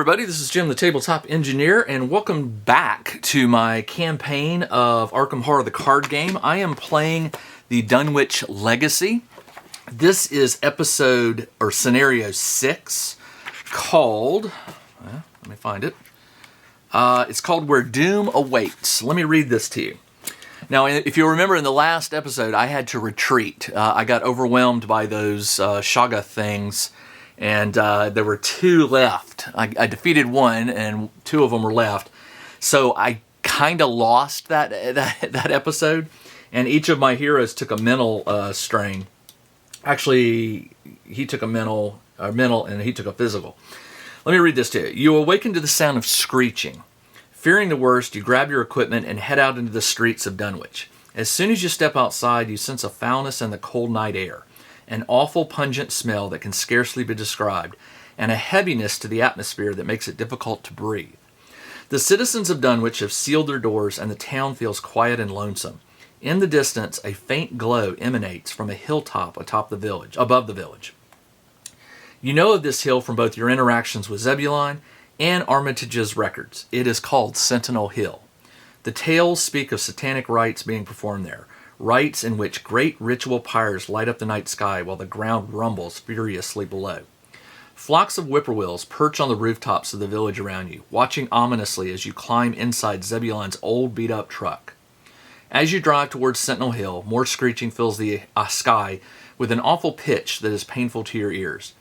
everybody, this is Jim the Tabletop Engineer, and welcome back to my campaign of Arkham Horror the card game. I am playing the Dunwich Legacy. This is episode, or scenario 6, called, let me find it, it's called Where Doom Awaits. Let me read this to you. Now, if you remember in the last episode, I had to retreat. I got overwhelmed by those Shoggoth things, and there were 2 left. I defeated 1, and 2 of them were left. So I kind of lost that episode, and each of my heroes took a mental strain. Actually, he took a mental, and he took a physical. Let me read this to you. You awaken to the sound of screeching. Fearing the worst, you grab your equipment and head out into the streets of Dunwich. As soon as you step outside, you sense a foulness in the cold night air, an awful pungent smell that can scarcely be described, and a heaviness to the atmosphere that makes it difficult to breathe. The citizens of Dunwich have sealed their doors, and the town feels quiet and lonesome. In the distance, a faint glow emanates from a hilltop above the village. You know of this hill from both your interactions with Zebulon and Armitage's records. It is called Sentinel Hill. The tales speak of satanic rites being performed there, rites in which great ritual pyres light up the night sky while the ground rumbles furiously below. Flocks of whippoorwills perch on the rooftops of the village around you, watching ominously as you climb inside Zebulon's old beat-up truck. As you drive towards Sentinel Hill, more screeching fills the sky with an awful pitch that is painful to your ears.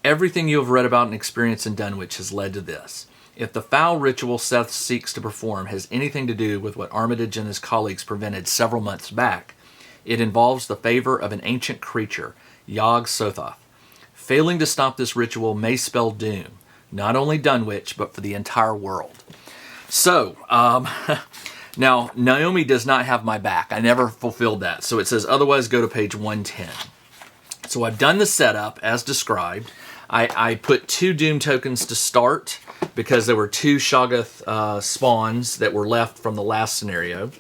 Everything you have read about and experienced in Dunwich has led to this. If the foul ritual Seth seeks to perform has anything to do with what Armitage and his colleagues prevented several months back, it involves the favor of an ancient creature, Yog-Sothoth. Failing to stop this ritual may spell doom, not only Dunwich, but for the entire world. So, now, Naomi does not have my back. I never fulfilled that. So it says, otherwise go to page 110. So I've done the setup as described. I put 2 Doom tokens to start because there were 2 Shoggoth spawns that were left from the last scenario.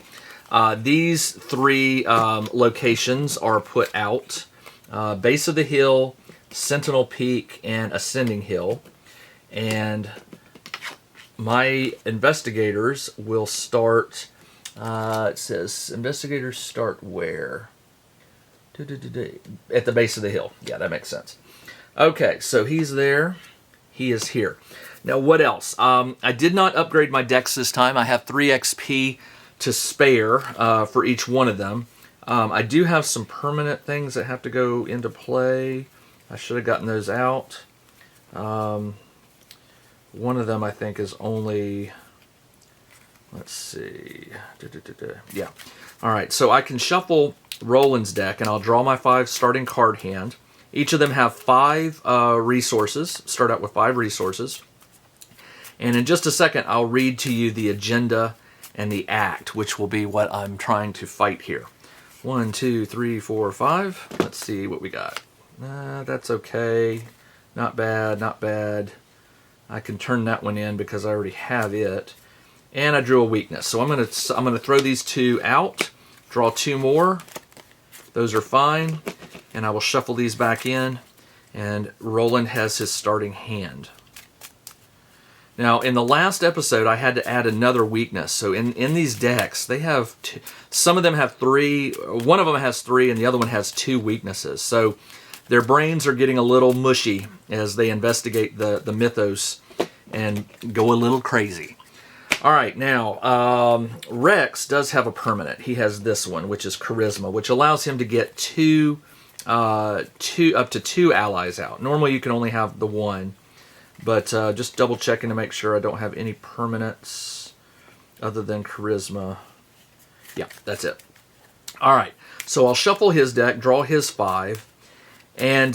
These 3 locations are put out. Base of the Hill, Sentinel Peak, and Ascending Hill. And my investigators will start, it says, investigators start where? At the base of the hill. Yeah, that makes sense. Okay, so he's there. He is here. Now, what else? I did not upgrade my decks this time. I have 3 XP to spare for each one of them. I do have some permanent things that have to go into play. I should have gotten those out. One of them, I think, is only... Let's see. Yeah. All right, so I can shuffle Roland's deck, and I'll draw my 5 starting card hand. Each of them have 5 resources. Start out with 5 resources. And in just a second, I'll read to you the agenda and the act, which will be what I'm trying to fight here. 1, 2, 3, 4, 5. Let's see what we got. That's okay. Not bad, not bad. I can turn that one in because I already have it. And I drew a weakness. So I'm gonna throw these 2 out, draw 2 more. Those are fine. And I will shuffle these back in. And Roland has his starting hand. Now, in the last episode, I had to add another weakness. So in these decks, they have some of them have 3. One of them has 3, and the other one has 2 weaknesses. So their brains are getting a little mushy as they investigate the mythos and go a little crazy. All right, now, Rex does have a permanent. He has this one, which is Charisma, which allows him to get up to 2 allies out. Normally, you can only have the 1, but just double checking to make sure I don't have any permanents other than Charisma. Yeah, that's it. All right, so I'll shuffle his deck, draw his 5. And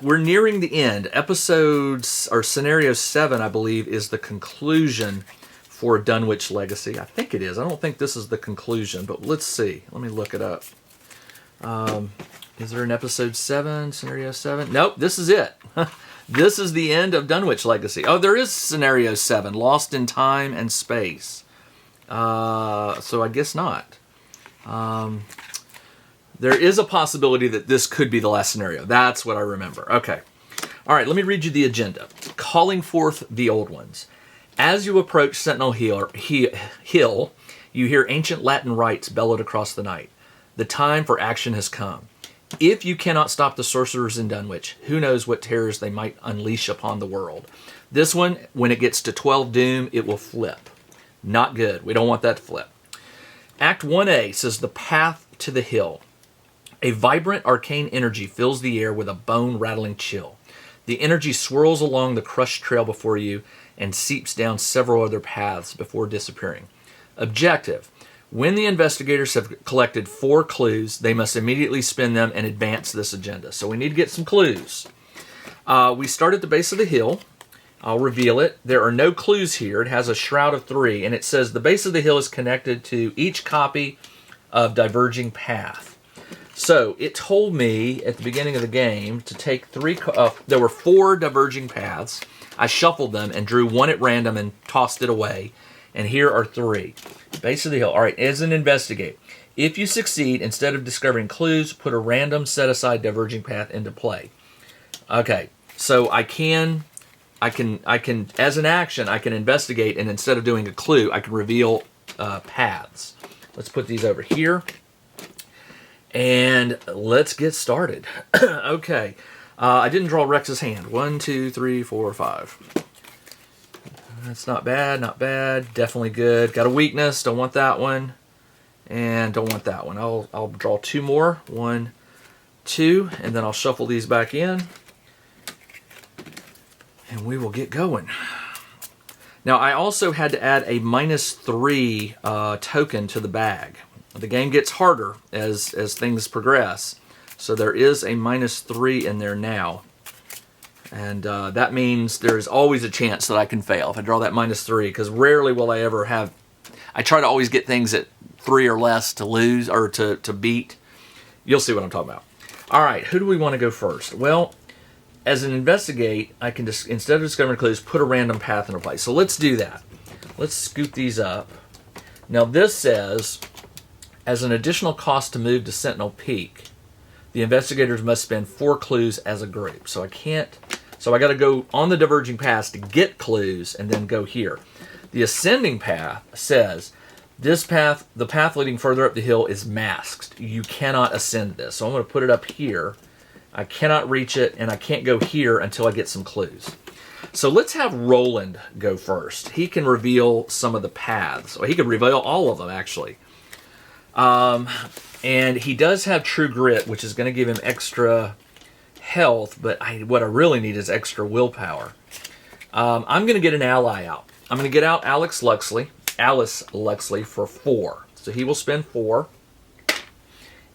we're nearing the end. Scenario 7, I believe, is the conclusion for Dunwich Legacy. I think it is. I don't think this is the conclusion, but let's see. Let me look it up. Is there an episode 7, scenario 7? Nope, this is it. This is the end of Dunwich Legacy. Oh, there is scenario 7, Lost in Time and Space. So I guess not. There is a possibility that this could be the last scenario. That's what I remember. Okay. All right, let me read you the agenda. calling forth the old ones. As you approach Sentinel Hill, you hear ancient Latin rites bellowed across the night. The time for action has come. If you cannot stop the sorcerers in Dunwich, who knows what terrors they might unleash upon the world. This one, when it gets to 12 doom, it will flip. Not good. We don't want that to flip. Act 1A says the path to the hill. A vibrant arcane energy fills the air with a bone-rattling chill. The energy swirls along the crushed trail before you and seeps down several other paths before disappearing. Objective. When the investigators have collected 4 clues, they must immediately spin them and advance this agenda. So we need to get some clues. We start at the base of the hill. I'll reveal it. There are no clues here. It has a shroud of 3, and it says the base of the hill is connected to each copy of Diverging Path. So it told me at the beginning of the game to take 3. There were 4 diverging paths. I shuffled them and drew 1 at random and tossed it away. And here are 3. Base of the hill. All right, as an investigate. If you succeed, instead of discovering clues, put a random set-aside diverging path into play. Okay, so I can, as an action, I can investigate, and instead of doing a clue, I can reveal paths. Let's put these over here. And let's get started. Okay, I didn't draw Rex's hand. 1, 2, 3, 4, 5. That's not bad, not bad. Definitely good. Got a weakness. Don't want that one. And don't want that one. I'll draw 2 more. 1, 2. And then I'll shuffle these back in. And we will get going. Now, I also had to add a -3 token to the bag. The game gets harder as things progress. So there is a -3 in there now. And that means there is always a chance that I can fail if I draw that -3, because rarely will I ever have... I try to always get things at 3 or less to lose, or to beat. You'll see what I'm talking about. All right, who do we want to go first? Well, as an investigate, I can just, instead of discovering clues, put a random path into place. So let's do that. Let's scoop these up. Now this says, as an additional cost to move to Sentinel Peak, the investigators must spend 4 clues as a group. So I can't... So I got to go on the diverging paths to get clues and then go here. The ascending path says, this path, the path leading further up the hill, is masked. You cannot ascend this. So I'm going to put it up here. I cannot reach it, and I can't go here until I get some clues. So let's have Roland go first. He can reveal some of the paths. Or he could reveal all of them, actually. And he does have True Grit, which is going to give him extra health, but what I really need is extra willpower. I'm going to get an ally out. I'm going to get out Alice Luxley for 4. So he will spend 4.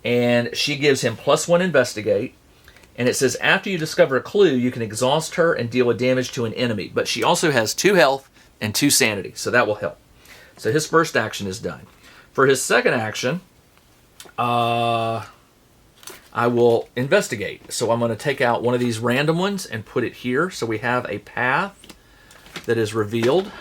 And she gives him +1 investigate. And it says after you discover a clue, you can exhaust her and deal a damage to an enemy. But she also has 2 health and 2 sanity, so that will help. So his first action is done. For his second action, I will investigate. So I'm going to take out one of these random ones and put it here. So we have a path that is revealed.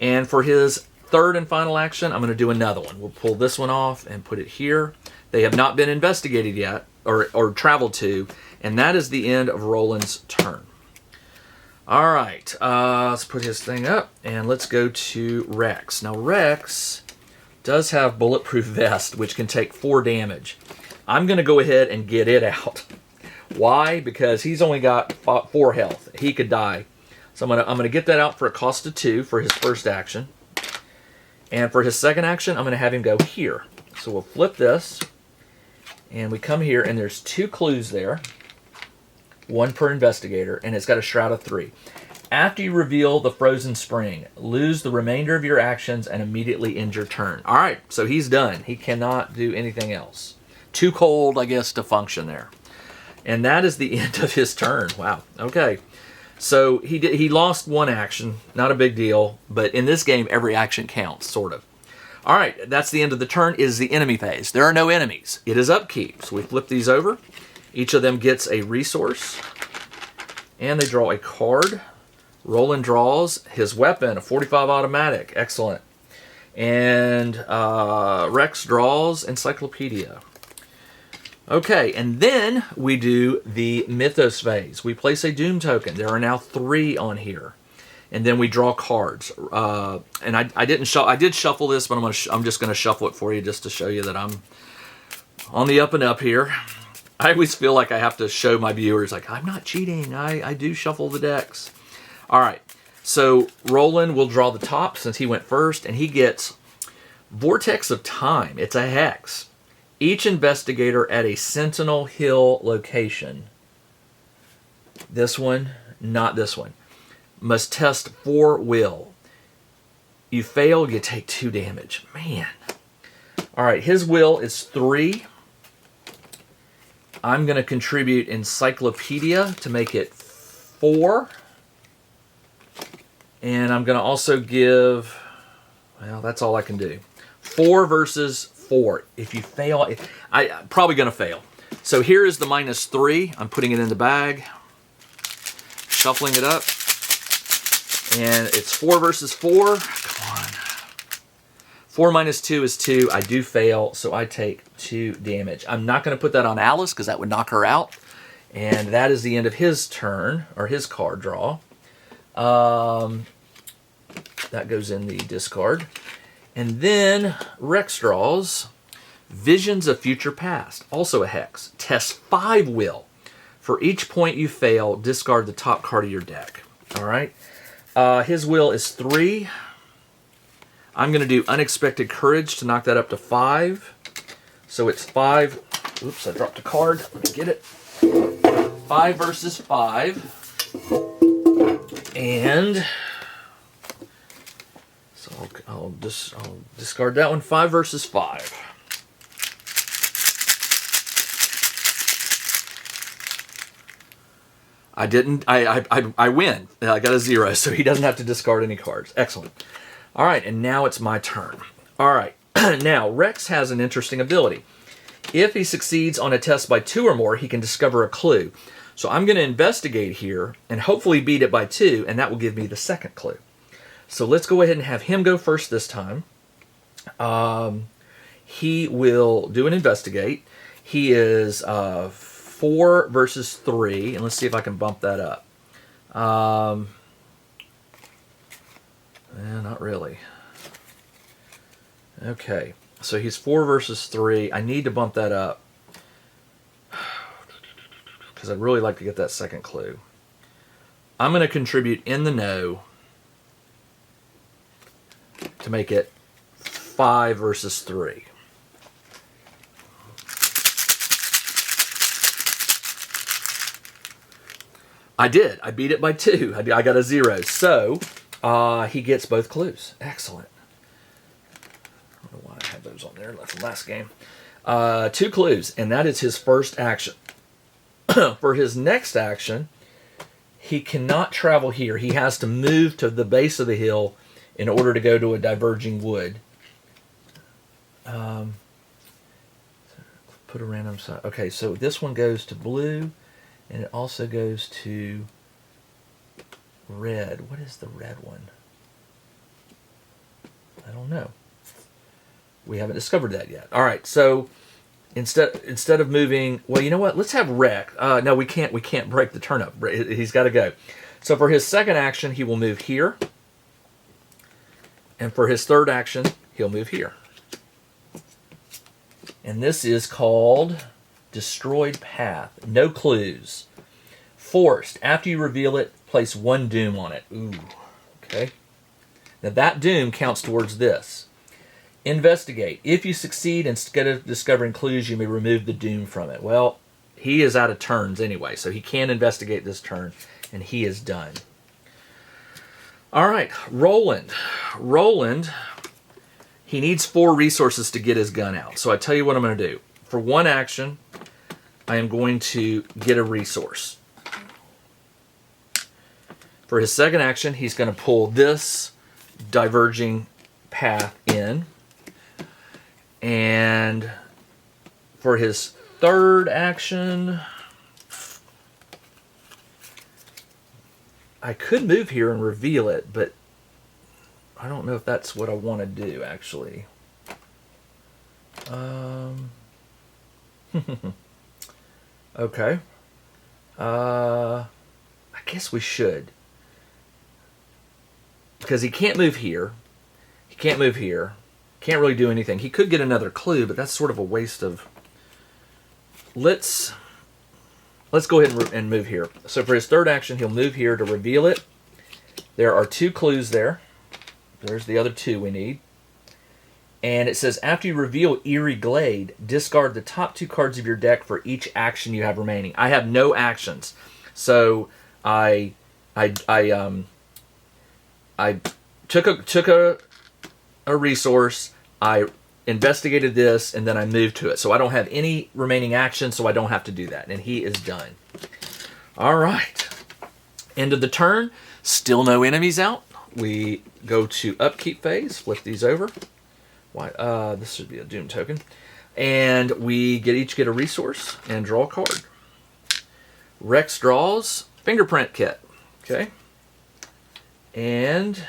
And for his third and final action, I'm going to do another one. We'll pull this one off and put it here. They have not been investigated yet, or traveled to, and that is the end of Roland's turn. All right, let's put his thing up, and let's go to Rex. Now, Rex does have Bulletproof Vest, which can take 4 damage. I'm going to go ahead and get it out. Why? Because he's only got 4 health. He could die. So I'm going to get that out for a cost of 2 for his first action. And for his second action, I'm going to have him go here. So we'll flip this. And we come here, and there's 2 clues there. 1 per investigator, and it's got a shroud of 3. After you reveal the frozen spring, lose the remainder of your actions and immediately end your turn. All right, so he's done. He cannot do anything else. Too cold, I guess, to function there. And that is the end of his turn. Wow. Okay. So he lost 1 action. Not a big deal. But in this game, every action counts, sort of. All right. That's the end of the turn. It is the enemy phase. There are no enemies. It is upkeep. So we flip these over. Each of them gets a resource. And they draw a card. Roland draws his weapon, a 45 automatic. Excellent. And Rex draws Encyclopedia. Okay, and then we do the Mythos phase. We place a Doom token. There are now 3 on here. And then we draw cards. And I did shuffle this, but I'm just going to shuffle it for you just to show you that I'm on the up and up here. I always feel like I have to show my viewers, like, I'm not cheating. I do shuffle the decks. All right, so Roland will draw the top since he went first, and he gets Vortex of Time. It's a hex. Each investigator at a Sentinel Hill location, this one, not this one, must test for will. You fail, you take 2 damage. Man. All right, his will is 3. I'm going to contribute Encyclopedia to make it 4. And I'm going to also give, well, that's all I can do. 4 versus 4. If you fail, I'm probably going to fail. So here is the -3. I'm putting it in the bag, shuffling it up, and it's 4 versus 4. Come on. 4 minus 2 is 2. I do fail, so I take 2 damage. I'm not going to put that on Alice because that would knock her out. And that is the end of his turn, or his card draw. That goes in the discard. And then Rex draws Visions of Future Past, also a hex. Test 5 will. For each point you fail, discard the top card of your deck. All right. His will is 3. I'm going to do Unexpected Courage to knock that up to 5. So it's 5. Oops, I dropped a card. Let me get it. 5 versus 5. And so I'll discard that one. 5 versus 5. I didn't. I win. I got a 0, so he doesn't have to discard any cards. Excellent. All right, and now it's my turn. All right. Now, Rex has an interesting ability. If he succeeds on a test by 2 or more, he can discover a clue. So I'm going to investigate here and hopefully beat it by 2, and that will give me the second clue. So let's go ahead and have him go first this time. He will do an investigate. He is 4 versus 3, and let's see if I can bump that up. Not really. Okay, so he's 4 versus 3. I need to bump that up because I'd really like to get that second clue. I'm going to contribute in the know to make it 5 versus 3. I did. I beat it by 2. I got a 0. So he gets both clues. Excellent. I don't know why I had those on there from last game. 2 clues, and that is his first action. For his next action, he cannot travel here. He has to move to the base of the hill in order to go to a diverging wood. Put a random side. Okay, so this one goes to blue, and it also goes to red. What is the red one? I don't know. We haven't discovered that yet. All right, so instead of moving, well, you know what? Let's have Rec. No, we can't. We can't break the turnip. He's got to go. So for his second action, he will move here, and for his third action, he'll move here. And this is called Destroyed Path. No clues. Forced. After you reveal it, place 1 doom on it. Ooh. Okay. Now that doom counts towards this. Investigate. If you succeed, instead of discovering clues, you may remove the doom from it. Well, he is out of turns anyway, so he can investigate this turn, and he is done. All right, Roland. Roland, he needs 4 resources to get his gun out. So I tell you what I'm going to do. For 1 action, I am going to get a resource. For his second action, he's going to pull this diverging path in. And for his third action, I could move here and reveal it, but I don't know if that's what I want to do, actually. Okay. I guess we should. Because he can't move here. He can't move here. Can't really do anything. He could get another clue, but that's sort of a waste of... Let's go ahead and move here. So for his third action, he'll move here to reveal it. There are 2 clues there. There's the other 2 we need. And it says, after you reveal Eerie Glade, discard the top 2 cards of your deck for each action you have remaining. I have no actions. So I took a resource, I investigated this, and then I moved to it. So I don't have any remaining actions, so I don't have to do that. And he is done. All right. End of the turn. Still no enemies out. We go to upkeep phase. Flip these over. This should be a Doom token. And we each get a resource and draw a card. Rex draws fingerprint kit. Okay. And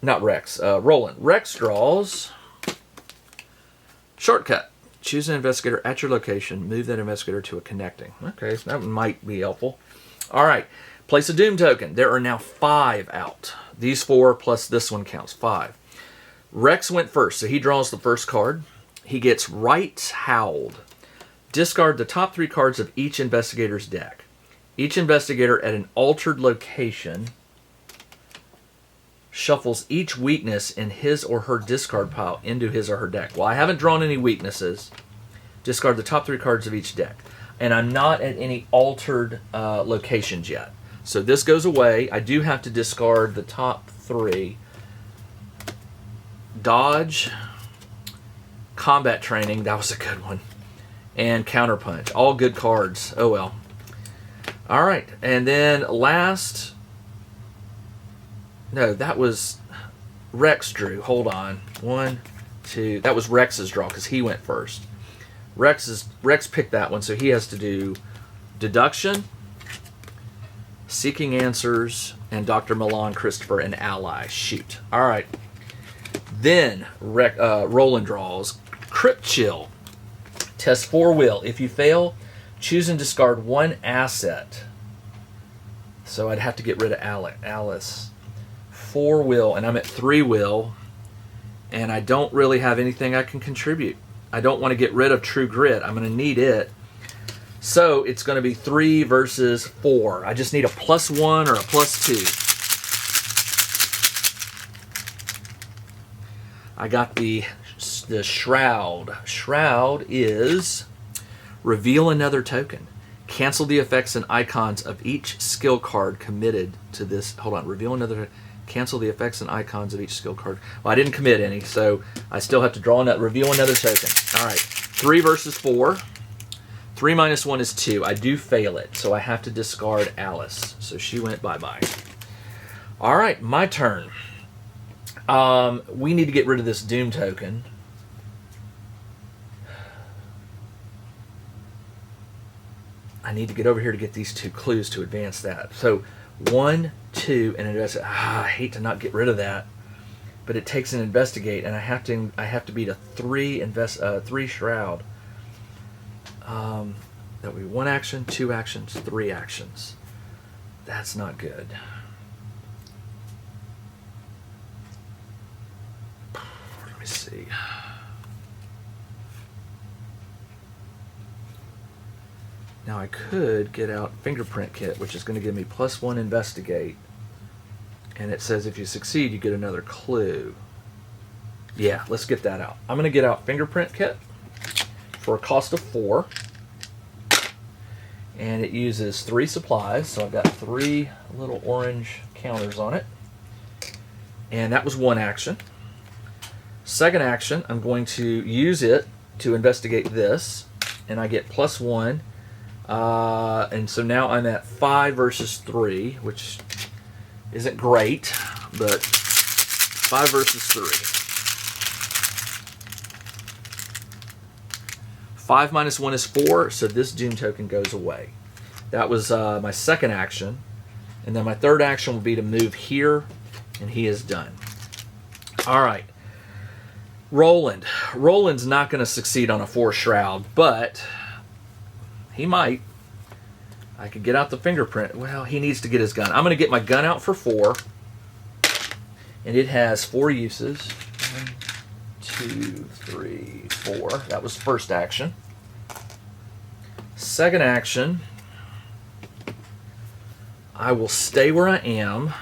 not Rex, Roland. Rex draws shortcut. Choose an investigator at your location. Move that investigator to a connecting. Okay, so that might be helpful. All right. Place a Doom token. There are now 5 out. These 4 plus this one counts. 5. Rex went first, so he draws the first card. He gets Rights Howled. Discard the top 3 cards of each investigator's deck. Each investigator at an altered location shuffles each weakness in his or her discard pile into his or her deck. Well, I haven't drawn any weaknesses. Discard the top 3 cards of each deck. And I'm not at any altered locations yet. So this goes away. I do have to discard the top 3. Dodge, Combat Training, that was a good one, and Counterpunch. All good cards. Oh well. All right, and then last... No, that was Rex drew. Hold on. 1, 2... That was Rex's draw because he went first. Rex picked that one, so he has to do Deduction, Seeking Answers, and Dr. Milan Christopher, an ally. Shoot. All right. Then Roland draws Crypt Chill. Test 4 will. If you fail, choose and discard 1 asset. So I'd have to get rid of Alice. 4 will, and I'm at 3 will, and I don't really have anything I can contribute. I don't want to get rid of True Grit. I'm going to need it. So it's going to be 3 versus 4. I just need a +1 or a +2. I got the Shroud. Shroud is reveal another token. Cancel the effects and icons of each skill card committed to this. Hold on. Reveal another. Cancel the effects and icons of each skill card. Well, I didn't commit any, so I still have to draw another. Reveal another token. All right. 3 versus 4. 3 minus 1 is 2. I do fail it, so I have to discard Alice. So she went bye-bye. All right. My turn. We need to get rid of this Doom token. I need to get over here to get these 2 clues to advance that. So 1, 2, and invest. I hate to not get rid of that, but it takes an investigate, and I have to beat a 3 shroud. That would be 1 action, 2 actions, 3 actions. That's not good. Let me see. Now I could get out Fingerprint Kit, which is going to give me +1 investigate. And it says if you succeed, you get another clue. Yeah, let's get that out. I'm going to get out Fingerprint Kit for a cost of 4. And it uses 3 supplies, so I've got 3 little orange counters on it. And that was 1 action. Second action, I'm going to use it to investigate this, and I get +1. And so now I'm at 5 versus 3, which isn't great, but 5 versus 3. 5 minus 1 is 4, so this Doom token goes away. That was my second action. And then my third action will be to move here, and he is done. All right. Roland. Roland's not going to succeed on a 4 shroud, but He might. I could get out the fingerprint. Well, he needs to get his gun. I'm going to get my gun out for 4. And it has 4 uses. 1, 2, 3, 4. That was first action. Second action, I will stay where I am.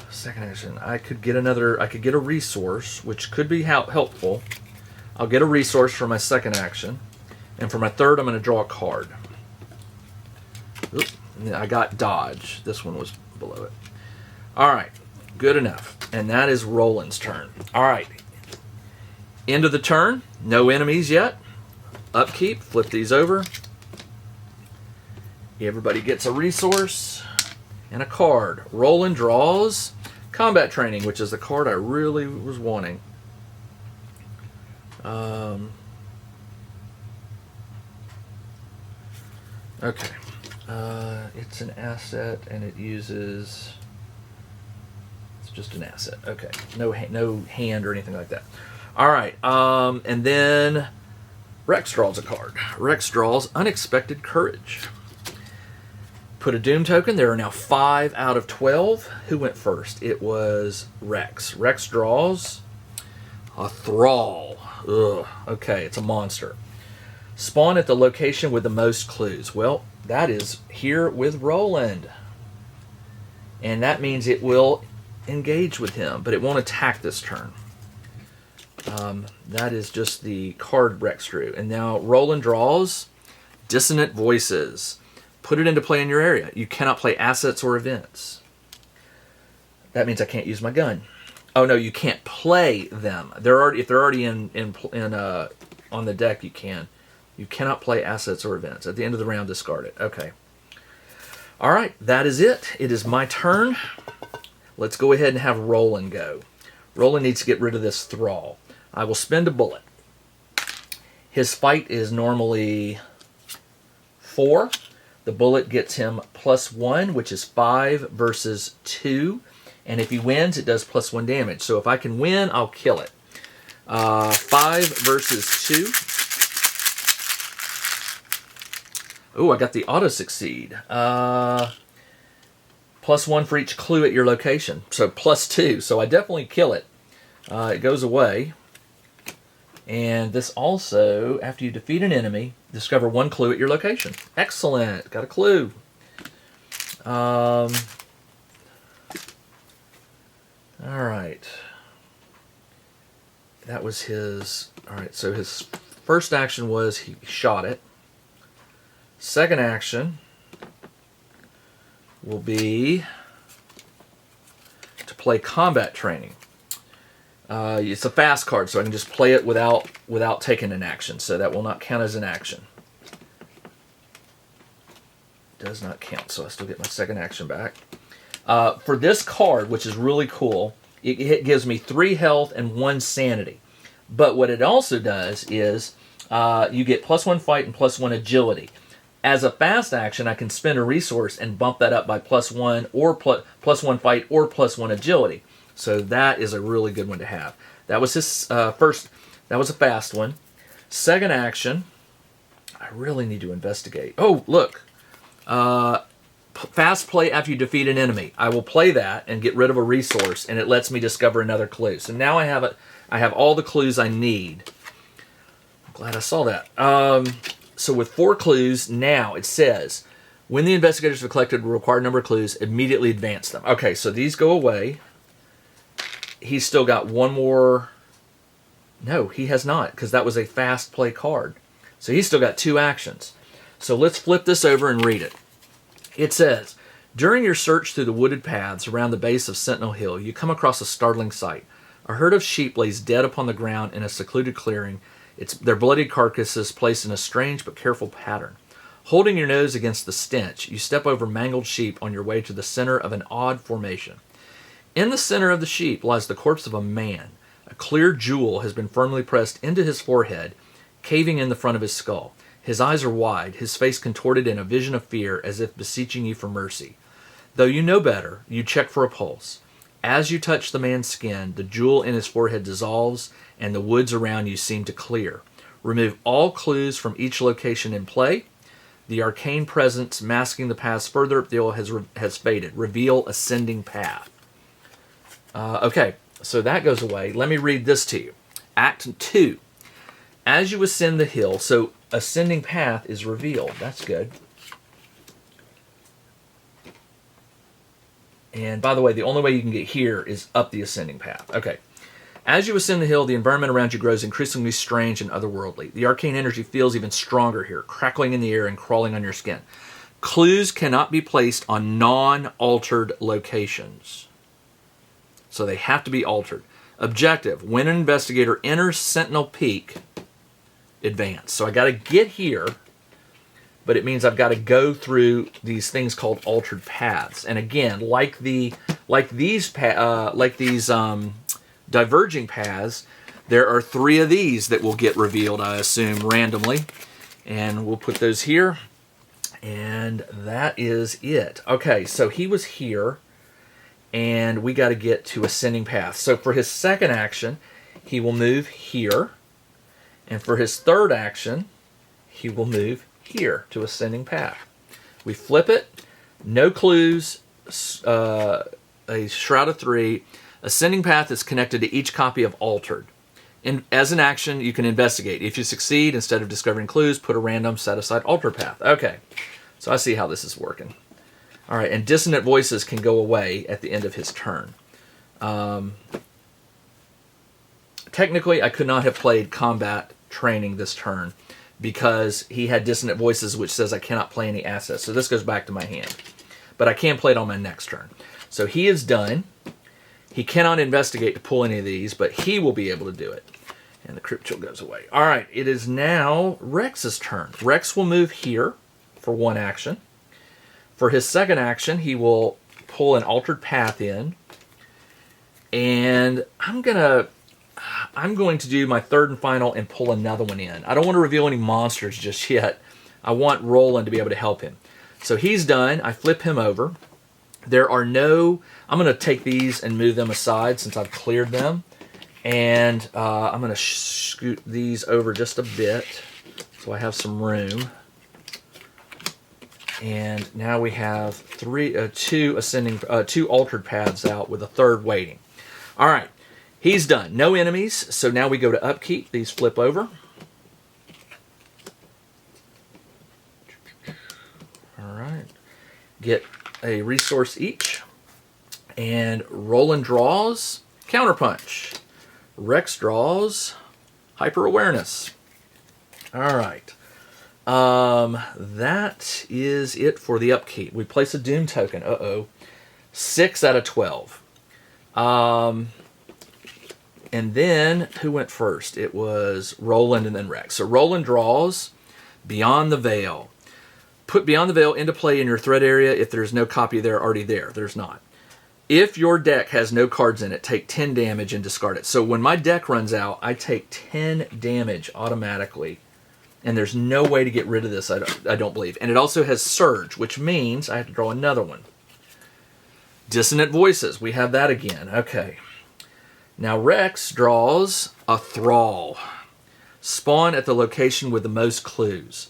Second action, I could get a resource, which could be helpful. I'll get a resource for my second action. And for my third, I'm going to draw a card. Oops, I got dodge. This one was below it. All right, good enough. And that is Roland's turn. All right, end of the turn. No enemies yet. Upkeep, flip these over. Everybody gets a resource and a card. Roland draws combat training, which is the card I really was wanting. Okay. It's an asset, and it uses... It's just an asset. Okay. No hand or anything like that. All right. And then Rex draws a card. Rex draws Unexpected Courage. Put a Doom token. There are now 5 out of 12. Who went first? It was Rex. Rex draws a Thrall. Ugh. Okay, it's a monster. Spawn at the location with the most clues. Well, that is here with Roland. And that means it will engage with him, but it won't attack this turn. That is just the card Rex drew. And now Roland draws Dissonant Voices. Put it into play in your area. You cannot play assets or events. That means I can't use my gun. Oh no, you can't play them. If they're already on the deck, you can. You cannot play assets or events. At the end of the round, discard it. Okay. All right, that is it. It is my turn. Let's go ahead and have Roland go. Roland needs to get rid of this Thrall. I will spend a bullet. His fight is normally 4. The bullet gets him +1, which is 5 versus 2. And if he wins, it does +1 damage. So if I can win, I'll kill it. 5 versus 2. Oh, I got the auto succeed. +1 for each clue at your location. So +2. So I definitely kill it. It goes away. And this also, after you defeat an enemy, discover 1 clue at your location. Excellent. Got a clue. All right. That was his... All right, so his first action was he shot it. Second action will be to play combat training. It's a fast card, so I can just play it without taking an action, so that will not count as an action. Does not count, so I still get my second action back. For this card, which is really cool, it gives me 3 health and 1 sanity. But what it also does is you get +1 fight and +1 agility. As a fast action, I can spend a resource and bump that up by +1 or +1 fight or +1 agility. So that is a really good one to have. That was his first. That was a fast one. Second action, I really need to investigate. Oh, look. Fast play after you defeat an enemy. I will play that and get rid of a resource, and it lets me discover another clue. So now I have it. I have all the clues I need. I'm glad I saw that. So with 4 clues, now it says, when the investigators have collected the required number of clues, immediately advance them. Okay, so these go away. He's still got 1 more. No, he has not, because that was a fast play card. So he's still got 2 actions. So let's flip this over and read it. It says, during your search through the wooded paths around the base of Sentinel Hill, you come across a startling sight. A herd of sheep lays dead upon the ground in a secluded clearing, their bloody carcasses placed in a strange but careful pattern. Holding your nose against the stench, you step over mangled sheep on your way to the center of an odd formation. In the center of the sheep lies the corpse of a man. A clear jewel has been firmly pressed into his forehead, caving in the front of his skull. His eyes are wide, his face contorted in a vision of fear, as if beseeching you for mercy. Though you know better, you check for a pulse. As you touch the man's skin, the jewel in his forehead dissolves, and the woods around you seem to clear. Remove all clues from each location in play. The arcane presence masking the paths further up the hill has faded. Reveal ascending path. Okay, so that goes away. Let me read this to you. Act 2. As you ascend the hill, so ascending path is revealed. That's good. And by the way, the only way you can get here is up the ascending path. Okay. As you ascend the hill, the environment around you grows increasingly strange and otherworldly. The arcane energy feels even stronger here, crackling in the air and crawling on your skin. Clues cannot be placed on non-altered locations. So they have to be altered. Objective: when an investigator enters Sentinel Peak, advance. So I got to get here, but it means I've got to go through these things called altered paths. And again, like these diverging paths, there are 3 of these that will get revealed, I assume, randomly. And we'll put those here. And that is it. Okay, so he was here, and we got to get to ascending path. So for his second action, he will move here. And for his third action, he will move here to ascending path. We flip it. No clues. A shroud of 3. Ascending path is connected to each copy of altered. And as an action, you can investigate. If you succeed, instead of discovering clues, put a random set-aside altered path. Okay, so I see how this is working. All right, and dissonant voices can go away at the end of his turn. Technically, I could not have played combat training this turn because he had dissonant voices, which says I cannot play any assets. So this goes back to my hand. But I can play it on my next turn. So he is done. He cannot investigate to pull any of these, but he will be able to do it. And the crypt chill goes away. All right, it is now Rex's turn. Rex will move here for 1 action. For his second action, he will pull an altered path in. And I'm going to do my third and final and pull another one in. I don't want to reveal any monsters just yet. I want Roland to be able to help him. So he's done. I flip him over. There are no... I'm going to take these and move them aside since I've cleared them. And I'm going to scoot these over just a bit so I have some room. And now we have two altered paths out with a third waiting. All right. He's done. No enemies, so now we go to upkeep. These flip over. All right. Get a resource each. And Roland draws Counterpunch. Rex draws Hyper Awareness. All right. That is it for the upkeep. We place a Doom token. 6 out of 12. And then, who went first? It was Roland and then Rex. So Roland draws Beyond the Veil. Put Beyond the Veil into play in your threat area if there's no copy there already there. There's not. If your deck has no cards in it, take 10 damage and discard it. So when my deck runs out, I take 10 damage automatically. And there's no way to get rid of this, I don't believe. And it also has Surge, which means I have to draw another one. Dissonant Voices. We have that again. Okay. Now Rex draws a Thrall. Spawn at the location with the most clues.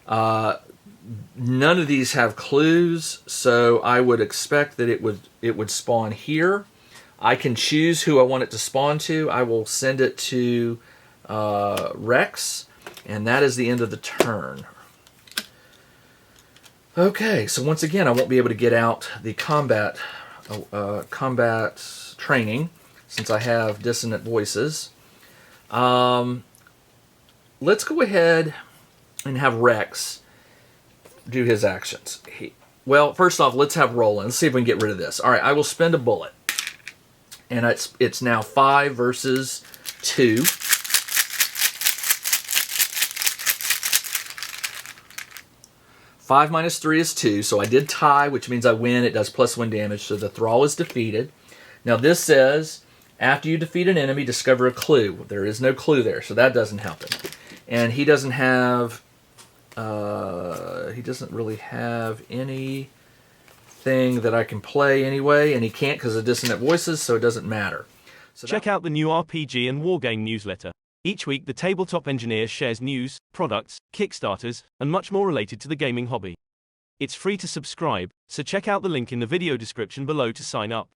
None of these have clues, so I would expect that it would spawn here. I can choose who I want it to spawn to. I will send it to Rex, and that is the end of the turn. Okay, so once again, I won't be able to get out the combat training since I have Dissonant Voices. Let's go ahead and have Rex do his actions. Well, first off, let's have Roland. Let's see if we can get rid of this. All right, I will spend a bullet. And it's now 5 versus 2. Five minus 3 is 2, so I did tie, which means I win. It does +1 damage, so the Thrall is defeated. Now this says, after you defeat an enemy, discover a clue. There is no clue there, so that doesn't help him. And he doesn't have... he doesn't really have any thing that I can play anyway, and he can't because of dissonant voices, so it doesn't matter. So check out the new RPG and Wargame newsletter. Each week, the Tabletop Engineer shares news, products, Kickstarters, and much more related to the gaming hobby. It's free to subscribe, so check out the link in the video description below to sign up.